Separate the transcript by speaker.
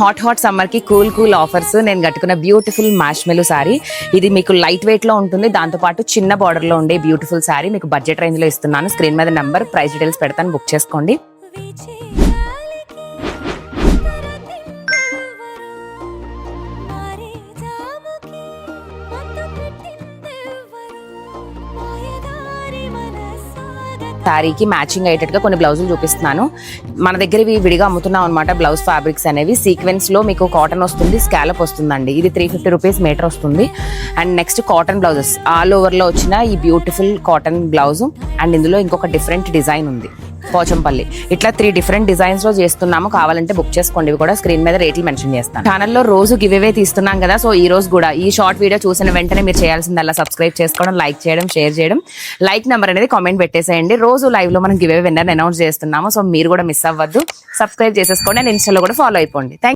Speaker 1: Hot summer కి cool offers నేను కట్టుకున్న బ్యూటిఫుల్ మ్యాష్మెలో సారీ. ఇది మీకు లైట్ వెయిట్ లో ఉంటుంది, దాంతో పాటు చిన్న బార్డర్ లో ఉండే బ్యూటిఫుల్ సారీ మీకు బడ్జెట్ రేంజ్ లో ఇస్తున్నాను. స్క్రీన్ మీద నెంబర్, ప్రైస్ డీటెయిల్స్ పెడతాను, బుక్ చేసుకోండి. శారీకి మ్యాచింగ్ అయ్యేటట్టుగా కొన్ని బ్లౌజులు చూపిస్తున్నాను. మన దగ్గర ఇవి విడిగా అమ్ముతున్నాం అనమాట. బ్లౌజ్ ఫ్యాబ్రిక్స్ అనేవి సీక్వెన్స్ లో మీకు కాటన్ వస్తుంది, స్కాలప్ వస్తుందండి. ఇది 350 రూపీస్ మీటర్ వస్తుంది. And next cotton blouses all over లో వచ్చిన ఈ బ్యూటిఫుల్ కాటన్ బ్లౌజ్. అండ్ ఇందులో ఇంకొక డిఫరెంట్ డిజైన్ ఉంది, పోచంపల్లి. ఇట్లా 3 డిఫరెంట్ డిజైన్స్ లో చేస్తున్నాము. కావాలంటే బుక్ చేసుకోండి. ఇవి కూడా స్క్రీన్ మీద రేట్లు మెన్షన్ చేస్తాను. ఛానల్లో రోజు గివ్ అవే తీస్తున్నాం కదా, సో ఈ రోజు కూడా ఈ షార్ట్ వీడియో చూసిన వెంటనే మీరు చేయాల్సిందల్లా సబ్స్క్రైబ్ చేసుకోవడం, లైక్ చేయడం, షేర్ చేయడం. లైక్ నెంబర్ అనేది కామెంట్ పెట్టేసేయండి. రోజు లైవ్ లో మనం గివ్ అవే విన్నర్ అనౌన్స్ చేస్తున్నాము, సో మీరు కూడా మిస్ అవ్వద్దు. సబ్స్క్రైబ్ చేసేసుకోండి అండ్ ఇన్స్టాలో కూడా ఫాలో అయిపోండి.